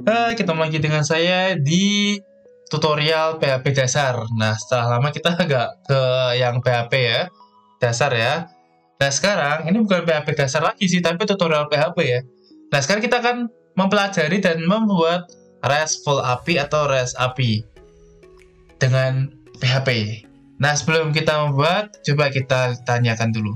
Ketemu lagi dengan saya di tutorial PHP dasar. Nah, setelah lama kita agak ke yang PHP ya, dasar ya. Nah, sekarang ini bukan PHP dasar lagi sih, tapi tutorial PHP ya. Nah, sekarang kita akan mempelajari dan membuat RESTful API atau REST API dengan PHP. Nah, sebelum kita membuat, coba kita tanyakan dulu.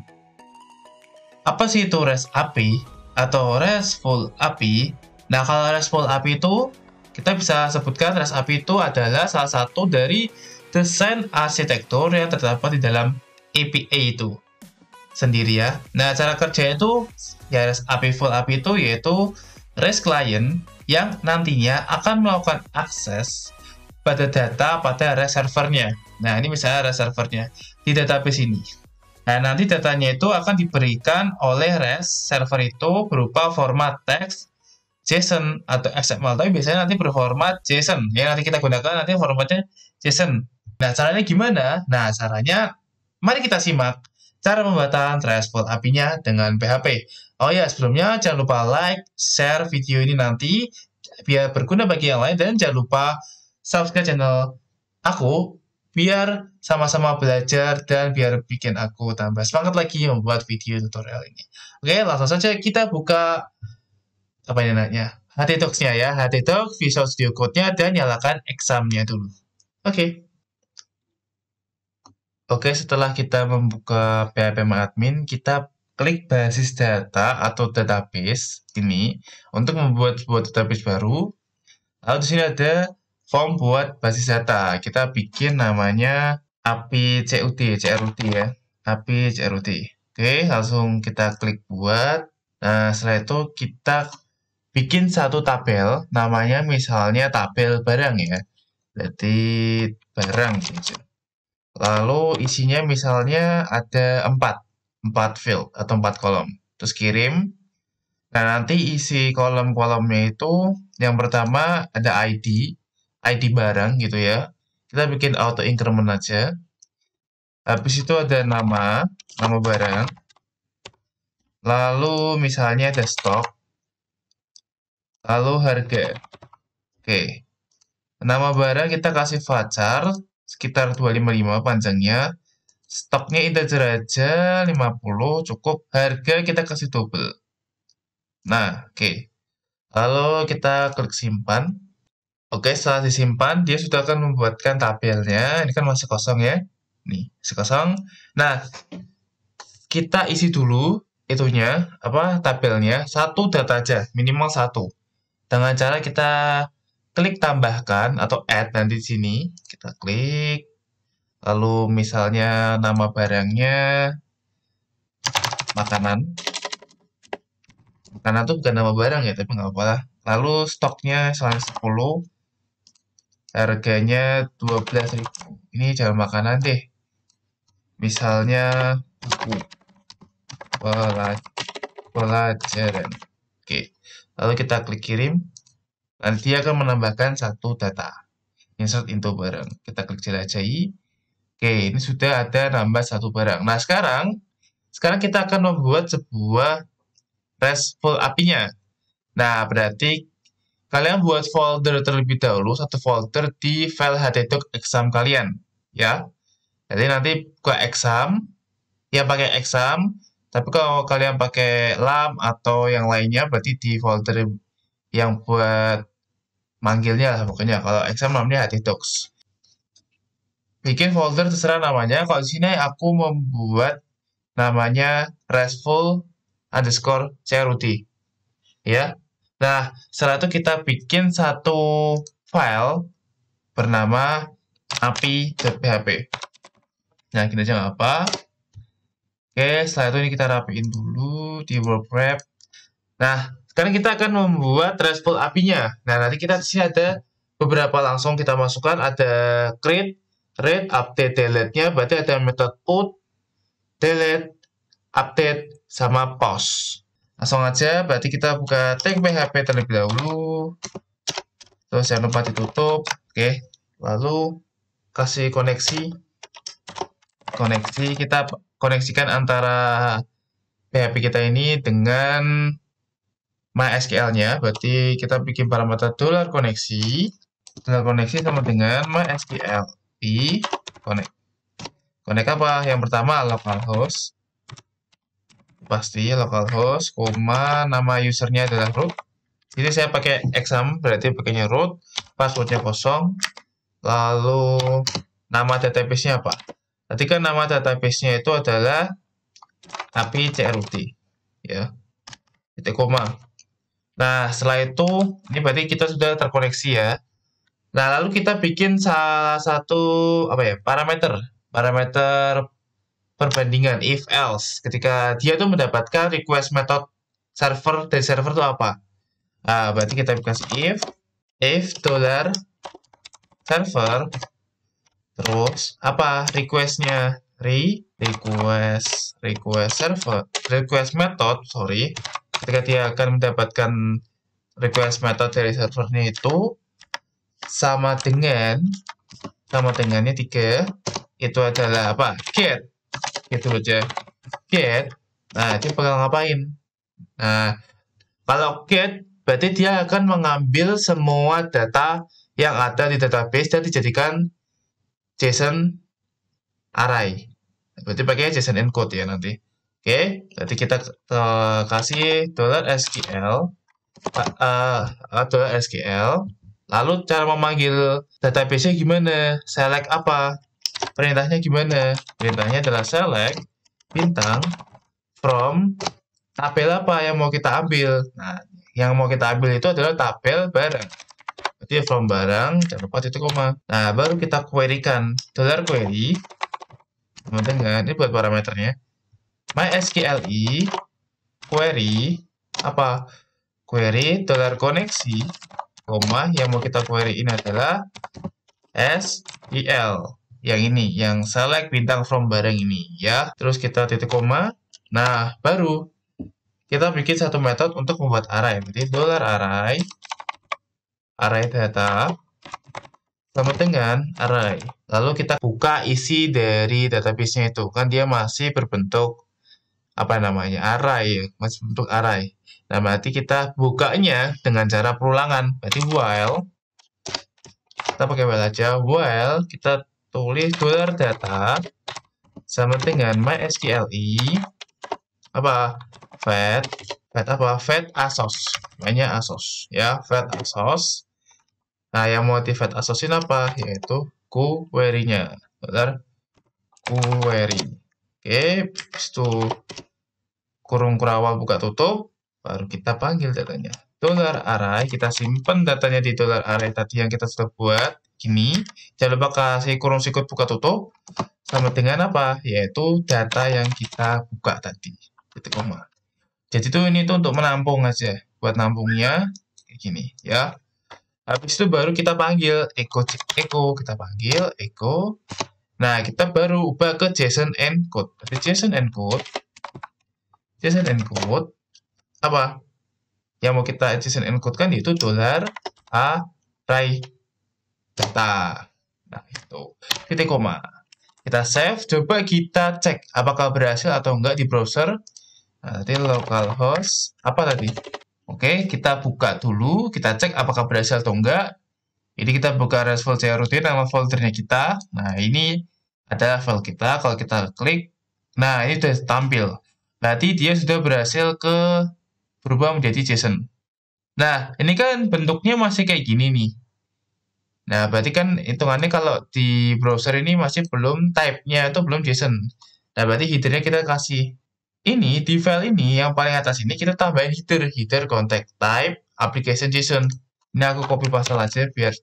Apa sih itu REST API atau RESTful API? Nah, kalau RESTful API itu, kita bisa sebutkan REST API itu adalah salah satu dari desain arsitektur yang terdapat di dalam API itu sendiri ya. Nah, cara kerja itu, ya REST API full API itu yaitu REST client yang nantinya akan melakukan akses pada data pada REST servernya. Nah, ini misalnya REST servernya di database ini. Nah, nanti datanya itu akan diberikan oleh REST server itu berupa format teks, JSON, atau XML. Tapi biasanya nanti berformat JSON. Yang nanti kita gunakan nanti formatnya JSON. Nah, caranya gimana? Nah, caranya, mari kita simak cara pembuatan RESTful API-nya dengan PHP. Oh ya, sebelumnya jangan lupa like, share video ini nanti, biar berguna bagi yang lain, dan jangan lupa subscribe channel aku, biar sama-sama belajar dan biar bikin aku tambah semangat lagi membuat video tutorial ini. Oke, langsung saja kita buka apa ini namanya? HTTalks-nya ya, HTTalks, Visual Studio Code-nya, dan nyalakan exam-nya dulu. Oke. Oke, setelah kita membuka PHP MyAdmin, kita klik basis data atau database ini untuk membuat sebuah database baru. Lalu di sini ada form buat basis data. Kita bikin namanya API CRUD ya. API CRUD. Oke, langsung kita klik buat. Nah, setelah itu kita bikin satu tabel, namanya misalnya tabel barang ya. Jadi barang saja. Lalu isinya misalnya ada 4 field atau 4 kolom. Terus kirim. Nah, nanti isi kolom-kolomnya itu yang pertama ada ID barang gitu ya. Kita bikin auto increment aja. Habis itu ada nama barang. Lalu misalnya ada stok. Lalu harga. Oke. Nama barang kita kasih varchar sekitar 255 panjangnya. Stoknya integer aja 50 cukup. Harga kita kasih double. Nah, oke. Lalu kita klik simpan. Oke, setelah disimpan, dia sudah akan membuatkan tabelnya. Ini kan masih kosong ya. Nih, masih kosong. Nah, kita isi dulu itunya, tabelnya. Satu data aja, minimal satu. Dengan cara kita klik tambahkan atau add nanti di sini. Kita klik. Lalu misalnya nama barangnya makanan. Makanan itu bukan nama barang ya, tapi nggak apa-apa lah. Lalu stoknya selama 10. Harganya 12.000. Ini jangan makanan deh. Misalnya buku pelajaran. Oke. Lalu kita klik kirim. Nanti dia akan menambahkan satu data. Insert into barang. Kita klik jelajahi. Oke, ini sudah ada nambah satu barang. Nah, sekarang kita akan membuat sebuah RESTful API-nya. Nah, berarti kalian buat folder terlebih dahulu, satu folder di file HTTalk exam kalian, ya. Jadi nanti buka exam, ya pakai exam, tapi kalau kalian pakai LAM atau yang lainnya, berarti di folder yang buat manggilnya lah pokoknya. Kalau exam namanya HTTalks. Bikin folder terserah namanya. Kalau di sini aku membuat namanya RESTful_CRUD, ya. Nah, setelah itu kita bikin satu file bernama api.php. Nah, kita aja nggak apa. Oke, setelah itu ini kita rapiin dulu di WordPress. Nah, sekarang kita akan membuat RESTful API-nya. Nah, nanti kita di sini ada beberapa langsung kita masukkan. Ada create, read, update, delete-nya. Berarti ada metode put, delete, update, sama post. Langsung aja, berarti kita buka tag PHP terlebih dahulu. Terus jangan lupa ditutup. Oke, lalu kasih koneksi. Kita koneksikan antara PHP kita ini dengan MySQL-nya, berarti kita bikin parameter $koneksi. $koneksi sama dengan MySQL i connect. Connect apa? Yang pertama localhost. Pasti localhost, koma, nama usernya adalah root. Jadi saya pakai exam, berarti pakainya root, passwordnya kosong, lalu nama database-nya apa? Berarti kan nama database-nya itu adalah API CRUT, ya, titik koma. Nah, setelah itu, ini berarti kita sudah terkoneksi ya. Nah, lalu kita bikin salah satu parameter perbandingan if else. Ketika dia tuh mendapatkan request method server dari server itu apa? Nah, berarti kita kasih if $server, terus apa requestnya? request method, ketika dia akan mendapatkan request method dari servernya itu sama dengannya 3, itu adalah apa? Get, gitu aja. Get, nah dia bakal ngapain? Nah, kalau get, berarti dia akan mengambil semua data yang ada di database dan dijadikan JSON array. Berarti pakai JSON encode ya nanti. Oke, berarti kita kasih $SQL, $SQL. Lalu cara memanggil database-nya gimana? Select apa? Perintahnya gimana? Perintahnya adalah select bintang from tabel apa yang mau kita ambil. Nah, yang mau kita ambil itu adalah tabel barang. Berarti from barang, jangan lupa titik koma. Nah, baru kita query-kan. $query, dengan, ini buat parameternya. MySQL query, apa? Query $koneksi, koma, yang mau kita query ini adalah SQL. Yang ini, yang select bintang from barang ini, ya. Terus kita titik koma. Nah, baru kita bikin satu metode untuk membuat array. Berarti $array data sama dengan array. Lalu kita buka isi dari database-nya itu. Kan dia masih berbentuk array, masih bentuk array. Nah, berarti kita bukanya dengan cara perulangan. Berarti while, kita pakai while aja. While kita tulis $data sama dengan MySQL fetch ASOS, namanya ASOS ya, fetch ASOS. Nah, yang mau di fetch ASOSin apa? Yaitu query-nya, query. Oke, itu kurung kurawal buka tutup, baru kita panggil datanya. $array, kita simpan datanya di $array tadi yang kita sudah buat. Gini, jangan lupa kasih kurung sikut buka tutup, sama dengan apa? Yaitu data yang kita buka tadi. Titik koma. Jadi ini tuh untuk menampung aja, buat nampungnya kayak gini ya. Habis itu baru kita panggil echo, kita panggil echo. Nah, kita baru ubah ke JSON encode. Jadi JSON encode apa? Yang mau kita JSON encode kan itu $array data. Nah, itu titik koma. Kita save, coba kita cek apakah berhasil atau enggak di browser. Nah, nanti localhost apa tadi? Oke, kita buka dulu, kita cek apakah berhasil atau enggak. Ini kita buka RESTful CRUT, nama foldernya kita. Nah, ini ada file kita. Kalau kita klik, nah ini sudah tampil. Berarti dia sudah berhasil berubah menjadi JSON. Nah, ini kan bentuknya masih kayak gini nih. Nah, berarti kan hitungannya kalau di browser ini masih belum type-nya itu belum JSON. Nah, berarti header-nya kita kasih. Ini, di file ini, yang paling atas ini, kita tambahin header contact type application JSON. Ini aku copy pastel aja biar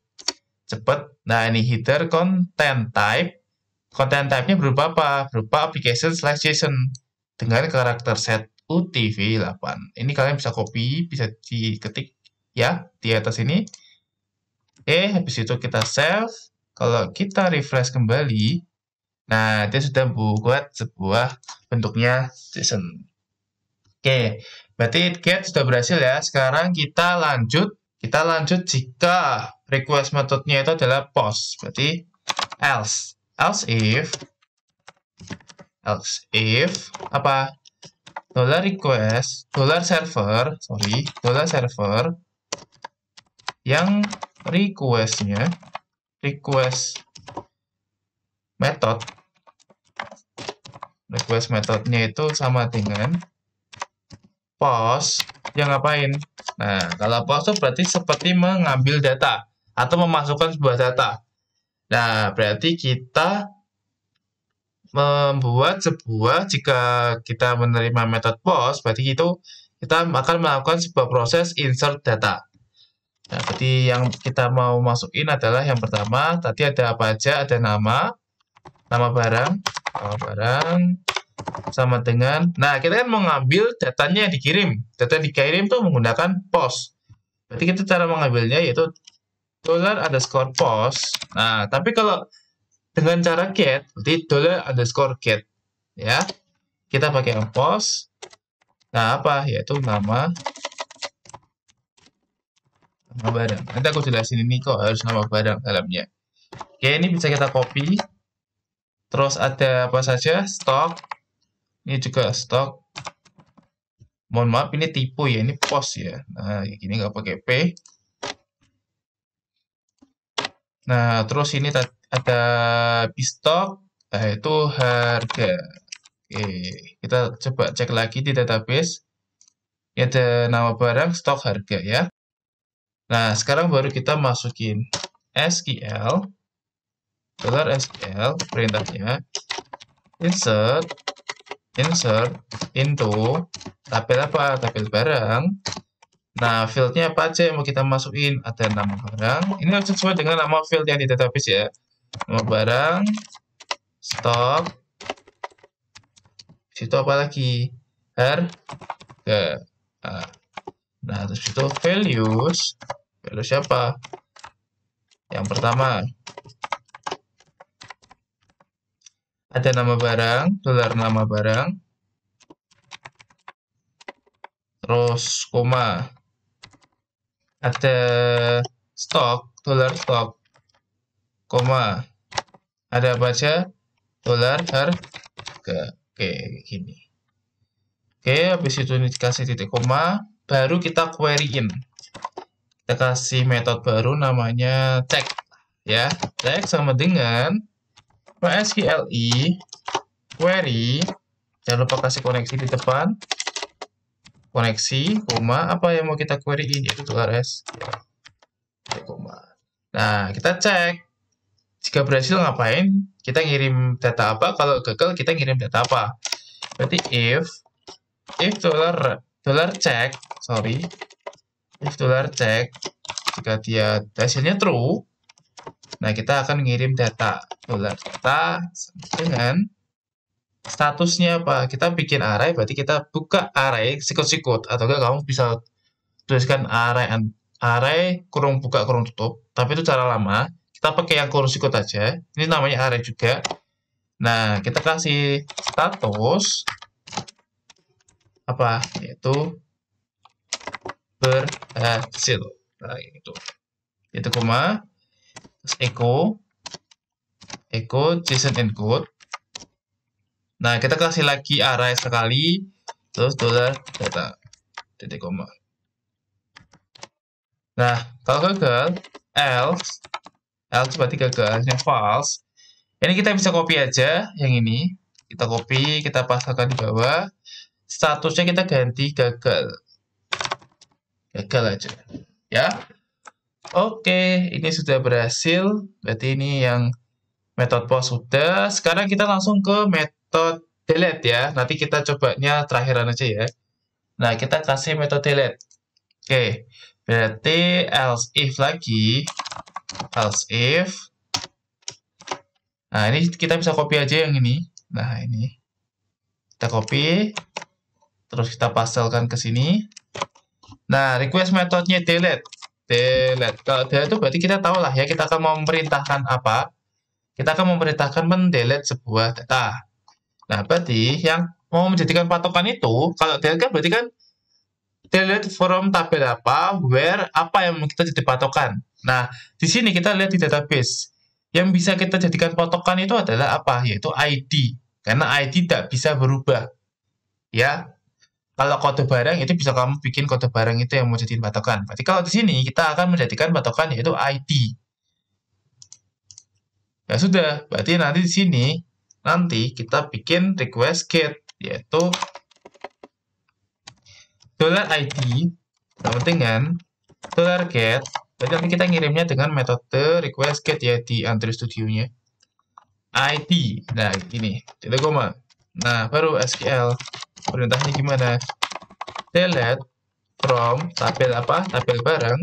cepet. Nah, ini header content type. Content type-nya berupa apa? Berupa application/JSON dengan karakter set UTF-8. Ini kalian bisa copy, bisa diketik ya di atas ini. Oke, habis itu kita save. Kalau kita refresh kembali, nah dia sudah buat sebuah bentuknya JSON. Oke, berarti get sudah berhasil ya. Sekarang kita lanjut jika request methodenya itu adalah post. Berarti else if apa? $request, $server yang request metodenya itu sama dengan post yang ngapain? Nah, kalau post itu berarti seperti mengambil data atau memasukkan sebuah data. Nah, berarti kita membuat jika kita menerima metode post, berarti itu kita akan melakukan sebuah proses insert data. Nah, berarti yang kita mau masukin adalah yang pertama, tadi ada apa aja? Ada nama barang sama dengan, nah kita kan mau ngambil datanya yang dikirim. Data yang dikirim tuh menggunakan post. Berarti kita cara mengambilnya yaitu $_post. Nah, tapi kalau dengan cara get, berarti $_get, ya. Kita pakai yang post. Nah, apa? Yaitu nama barang. Nanti aku jelasin ini kok harus nama barang dalamnya. Oke, ini bisa kita copy. Terus ada apa saja? Stok. Ini juga stok. Mohon maaf, ini tipu ya. Ini post ya. Nah, gini nggak pakai P. Nah, terus ini ada Bstock, nah itu harga. Oke, kita coba cek lagi di database. Ini ada nama barang, stok, harga ya. Nah, sekarang baru kita masukin SQL, $SQL, perintahnya, insert into, tabel apa? Tabel barang. Nah, fieldnya apa aja yang mau kita masukin? Ada nama barang. Ini harus sesuai dengan nama field yang di database ya. Nama barang, stok, situ apa lagi? Harga. Nah, terus itu values. Values siapa? Yang pertama. Ada nama barang, $nama barang. Terus koma. Ada stok, $stok, koma. Ada apa aja? $harga. Oke, gini. Oke, habis itu ini dikasih titik koma, baru kita query-in. Kita kasih metode baru namanya check. Ya, check sama dengan MySQLi query. Jangan lupa kasih koneksi di depan. Koneksi, koma, apa yang mau kita query-in, yaitu $s. Koma. Nah, kita cek. Jika berhasil ngapain? Kita ngirim data apa? Kalau gagal, kita ngirim data apa? Berarti if $check, jika dia hasilnya true, nah kita akan ngirim data. $data dengan statusnya apa? Kita bikin array, berarti kita buka array sikut-sikut, atau enggak kamu bisa tuliskan array kurung buka kurung tutup, tapi itu cara lama. Kita pakai yang kurung sikut aja. Ini namanya array juga. Nah, kita kasih status apa? Yaitu berhasil. Nah, itu koma, terus echo JSON encode. Nah, kita kasih lagi array sekali, terus $data, titik koma. Nah, kalau gagal, else berarti gagalnya false. Ini kita bisa copy aja yang ini. Kita copy, kita pasangkan di bawah. Statusnya kita ganti gagal. Gagal aja. Ya. Oke, ini sudah berhasil. Berarti ini yang metode post sudah. Sekarang kita langsung ke metode delete ya. Nanti kita cobanya terakhiran aja ya. Nah, kita kasih metode delete. Oke. Berarti else if lagi. Else if. Nah, ini kita bisa copy aja yang ini. Nah, ini. Kita copy. Terus kita pastelkan ke sini. Nah, request metodenya delete. Kalau delete itu berarti kita tahu lah ya, kita akan memerintahkan apa? Kita akan memerintahkan mendelete sebuah data. Nah, berarti yang mau menjadikan patokan itu, kalau delete kan berarti kan delete from tabel apa, where, apa yang kita jadi patokan. Nah, di sini kita lihat di database. Yang bisa kita jadikan patokan itu adalah apa? Yaitu ID. Karena ID tidak bisa berubah. Ya. Kalau kode barang itu bisa kamu bikin kode barang itu yang mau jadiin patokan. Berarti kalau di sini kita akan menjadikan patokan yaitu ID. Ya sudah, berarti nanti di sini kita bikin request get yaitu $id sama dengan $get. Berarti nanti kita ngirimnya dengan metode request get ya di Android Studio-nya. ID. Nah, gini. Titik koma. Nah, baru SQL. Perintahnya gimana? Delete from tabel apa? Tabel barang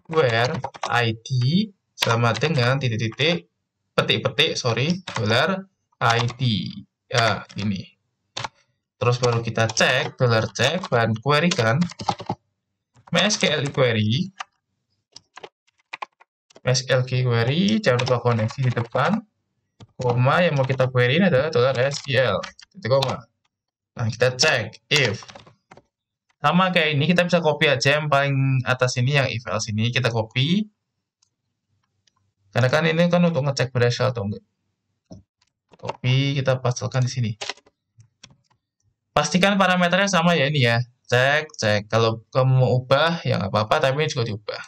where ID sama dengan titik-titik petik-petik, $ID. Ya, ini. Terus baru kita cek, $check, dan query kan. MySQL query. MySQL query, jangan lupa koneksi di depan. Koma yang mau kita query ini adalah $SQL. Titik koma. Nah, kita cek if. Sama kayak ini, kita bisa copy aja yang paling atas ini, yang if else ini, kita copy. Karena kan ini kan untuk ngecek berhasil atau enggak. Copy, kita pastelkan di sini. Pastikan parameternya sama ya ini ya. Cek. Kalau kamu mau ubah, ya nggak apa-apa, tapi ini juga diubah.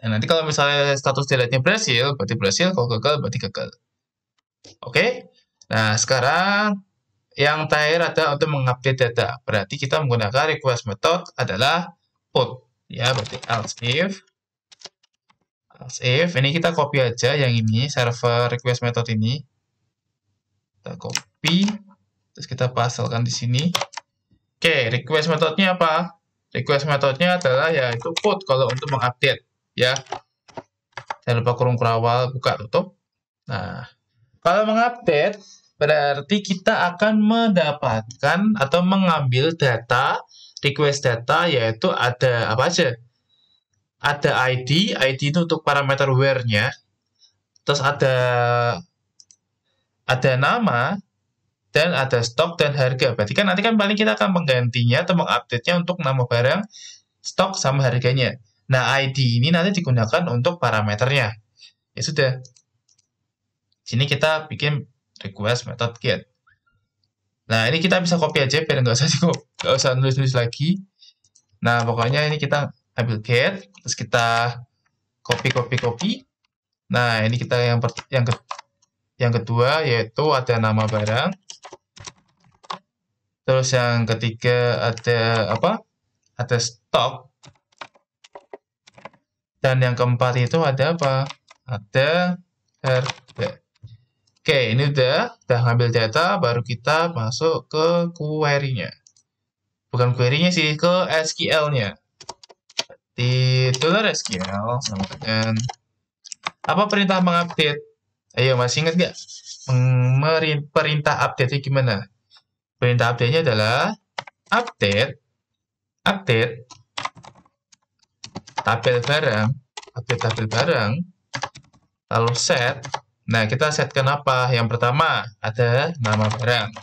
Nah, nanti kalau misalnya status delete-nya berhasil, berarti berhasil. Kalau gagal, berarti gagal. Oke? Nah, sekarang yang terakhir adalah untuk mengupdate data. Berarti kita menggunakan request method adalah put. Ya, berarti else if. Ini kita copy aja yang ini, server request method ini. Kita copy. Terus kita pastelkan di sini. Oke, request methodnya apa? Request methodnya adalah yaitu put kalau untuk mengupdate. Ya. Jangan lupa kurung kurawal, buka, tutup. Nah, kalau mengupdate, berarti kita akan mendapatkan atau mengambil data, request data, yaitu ada apa aja? Ada ID itu untuk parameter where-nya. Terus ada nama, dan ada stok dan harga. Berarti kan nanti kan paling kita akan menggantinya atau mengupdate-nya untuk nama barang, stok, sama harganya. Nah, ID ini nanti digunakan untuk parameternya. Ya sudah. Sini kita bikin request method get. Nah, ini kita bisa copy aja biar nggak usah nulis-nulis lagi. Nah, pokoknya ini kita ambil get, terus kita copy. Nah, ini kita yang kedua yaitu ada nama barang. Terus yang ketiga ada apa? Ada stok. Dan yang keempat itu ada apa? Ada harga. Oke, ini udah ngambil data, baru kita masuk ke query-nya. Bukan query-nya sih, ke SQL-nya. Di $SQL sama dengan apa perintah mengupdate? Ayo, masih ingat nggak? Perintah update-nya gimana? Perintah update-nya adalah update tabel barang, lalu set. Nah, kita setkan apa? Yang pertama, ada nama barang.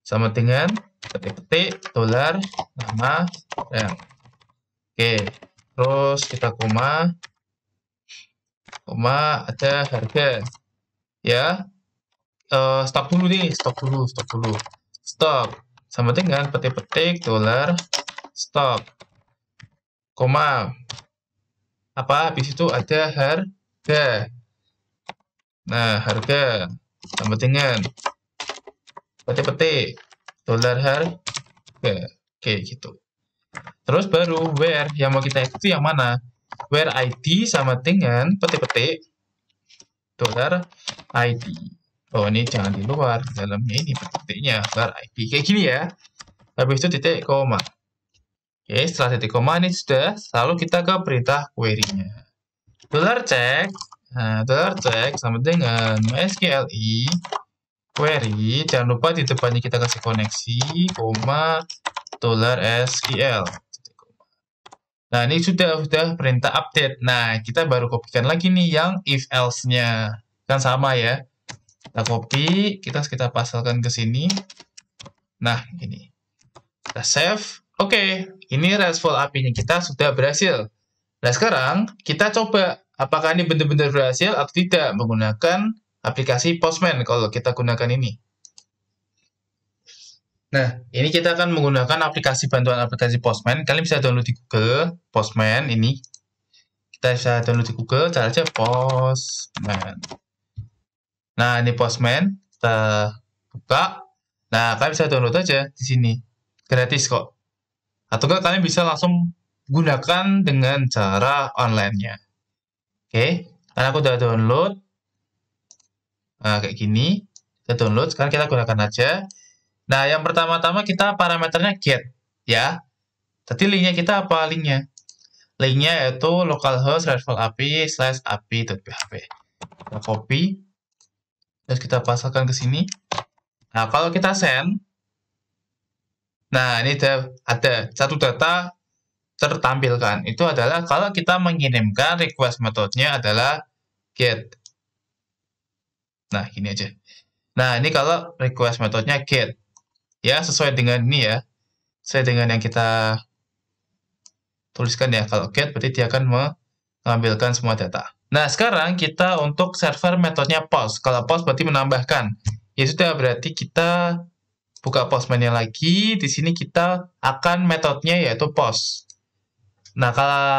Sama dengan petik-petik $nama barang. Oke, terus kita koma, ada harga. Ya, stok dulu nih, stok dulu. Stok, sama dengan petik-petik $stok. Koma, apa? Habis itu ada harga. Nah, harga sama dengan petik-petik $harga. Oke, gitu. Terus baru where yang mau kita itu yang mana? Where ID sama dengan petik-petik $ID. Oh, ini jangan di luar, dalamnya ini petik-petiknya $ID. Kayak gini ya. Habis itu titik koma. Oke, setelah titik koma ini sudah, lalu kita ke perintah query-nya. $check. Nah, $check sama dengan MySQL query. Jangan lupa di depannya kita kasih koneksi, koma, $SQL. Nah, ini sudah perintah update. Nah, kita baru kopikan lagi nih yang if else-nya. Kan sama ya. Kita copy, kita pasangkan ke sini. Nah, ini. Kita save. Oke, ini RESTful API-nya kita sudah berhasil. Nah, sekarang kita coba apakah ini benar-benar berhasil atau tidak menggunakan aplikasi Postman kalau kita gunakan ini. Nah, ini kita akan menggunakan bantuan aplikasi Postman. Kalian bisa download di Google, Postman ini. Kita bisa download di Google, cari aja Postman. Nah, ini Postman, kita buka. Nah, kalian bisa download aja di sini. Gratis kok. Atau kalian bisa langsung gunakan dengan cara online-nya. Oke, karena aku udah download. Nah, kayak gini. Kita download, sekarang kita gunakan aja. Nah, yang pertama-tama kita parameternya get, ya. Tadi linknya kita apa linknya? Linknya yaitu localhost /api/api.php. Kita copy, terus kita pasangkan ke sini. Nah, kalau kita send, nah ini ada satu data tertampilkan. Itu adalah kalau kita mengirimkan request metodenya adalah get. Nah, gini aja. Nah, ini kalau request metodenya get. Ya, sesuai dengan ini ya. Sesuai dengan yang kita tuliskan ya. Kalau get berarti dia akan mengambilkan semua data. Nah, sekarang kita untuk server metodenya post. Kalau post berarti menambahkan. Ya sudah, berarti kita buka Postman-nya lagi. Di sini kita akan metodenya yaitu post. Nah,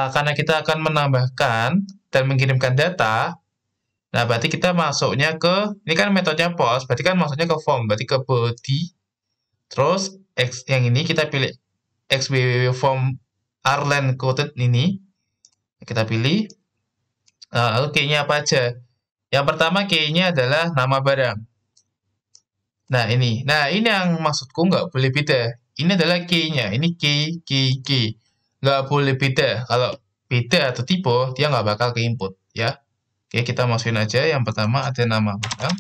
karena kita akan menambahkan dan mengirimkan data, nah berarti kita masuknya ke, ini kan metodenya post, berarti kan masuknya ke form, berarti ke body. Terus yang ini kita pilih xwww form rlen quoted ini, kita pilih. Lalu key-nya apa aja? Yang pertama key-nya adalah nama barang. Nah ini yang maksudku nggak boleh beda. Ini adalah key-nya, ini key. Nggak boleh beda. Kalau beda atau tipe, dia nggak bakal ke input ya. Oke, kita masukin aja. Yang pertama ada nama barang.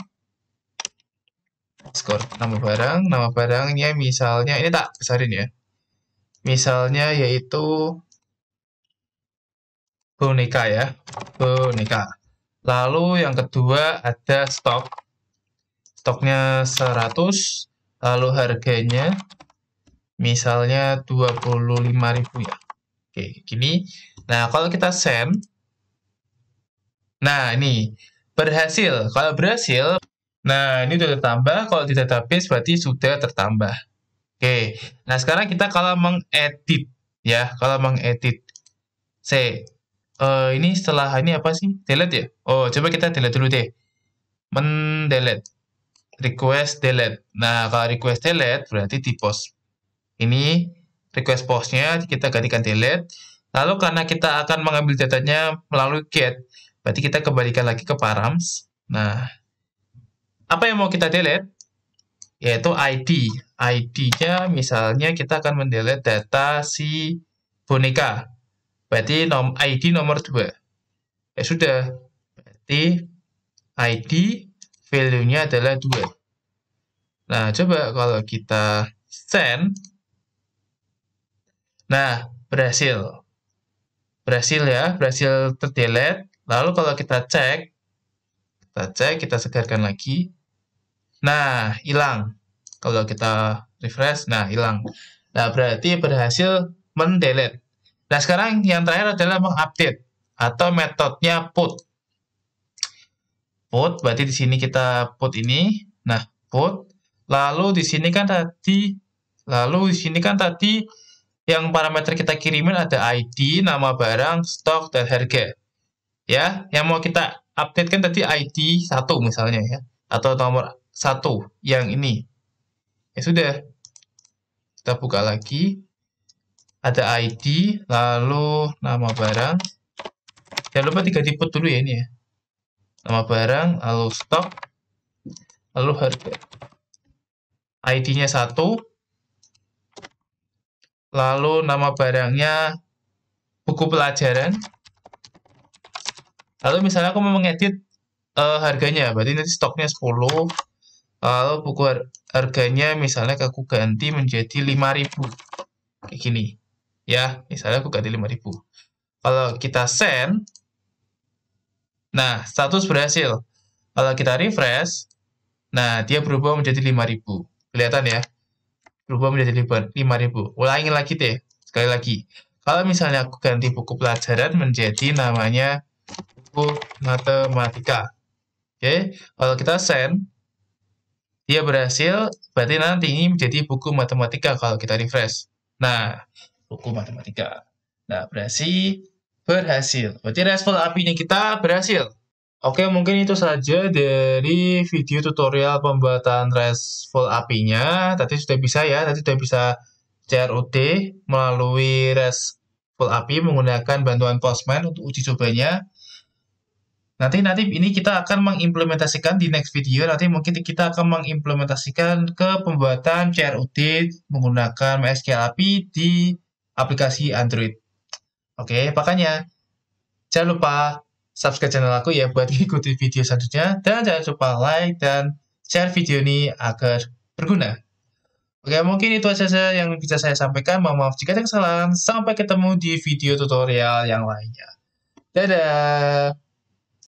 Skor nama barangnya misalnya ini tak besarin ya. Misalnya yaitu boneka ya, boneka. Lalu yang kedua ada stok. Stoknya 100, lalu harganya misalnya 25.000 ya. Oke, gini. Nah, kalau kita send, nah ini berhasil. Kalau berhasil, nah ini sudah tertambah. Kalau di database berarti sudah tertambah. Oke, nah sekarang kita kalau mengedit ya, kalau mengedit, ini setelah ini apa sih? Delete ya? Oh, coba kita delete dulu deh. Mendelete, request delete. Nah, kalau request delete berarti di post. Ini request postnya kita gantikan delete. Lalu karena kita akan mengambil datanya melalui get, berarti kita kembalikan lagi ke params. Nah, apa yang mau kita delete? Yaitu ID. ID-nya misalnya kita akan mendelete data si boneka. Berarti ID nomor 2. Ya sudah. Berarti ID value-nya adalah 2. Nah, coba kalau kita send. Nah, berhasil. Berhasil ya, berhasil terdelete. Lalu kalau kita cek, kita segarkan lagi. Nah, hilang. Kalau kita refresh, nah hilang. Nah, berarti berhasil mendelete. Nah, sekarang yang terakhir adalah mengupdate atau metodenya put. Put, berarti di sini kita put ini. Nah, put. Lalu di sini kan tadi yang parameter kita kirimin ada ID, nama barang, stok, dan harga. Ya, yang mau kita update kan tadi ID 1 misalnya ya. Atau nomor 1 yang ini. Ya sudah. Kita buka lagi. Ada ID, lalu nama barang. Jangan lupa diganti put dulu ya ini ya. Nama barang, lalu stok, lalu harga. ID-nya 1. Lalu nama barangnya buku pelajaran. Lalu misalnya aku mau mengedit harganya, berarti nanti stoknya 10. Lalu buku harganya misalnya aku ganti menjadi 5.000. Kayak gini. Ya, misalnya aku ganti 5.000. Kalau kita send, nah status berhasil. Kalau kita refresh, nah dia berubah menjadi 5.000. Kelihatan ya? Berubah menjadi 5.000. Ulangin lagi deh, sekali lagi. Kalau misalnya aku ganti buku pelajaran menjadi namanya buku matematika. Oke, kalau kita send, dia berhasil, berarti nanti ini menjadi buku matematika kalau kita refresh. Nah, buku matematika. Nah, berhasil. Berarti respon apinya kita berhasil. Oke, mungkin itu saja dari video tutorial pembuatan RESTful API-nya. Tadi sudah bisa ya, tadi sudah bisa CRUD melalui RESTful API menggunakan bantuan Postman untuk uji cobanya. Nanti ini kita akan mengimplementasikan di next video. Nanti mungkin kita akan mengimplementasikan ke pembuatan CRUD menggunakan MySQL API di aplikasi Android. Oke, makanya jangan lupa subscribe channel aku ya buat mengikuti video selanjutnya. Dan jangan lupa like dan share video ini agar berguna. Oke, mungkin itu saja yang bisa saya sampaikan. Mohon maaf jika ada kesalahan. Sampai ketemu di video tutorial yang lainnya. Dadah!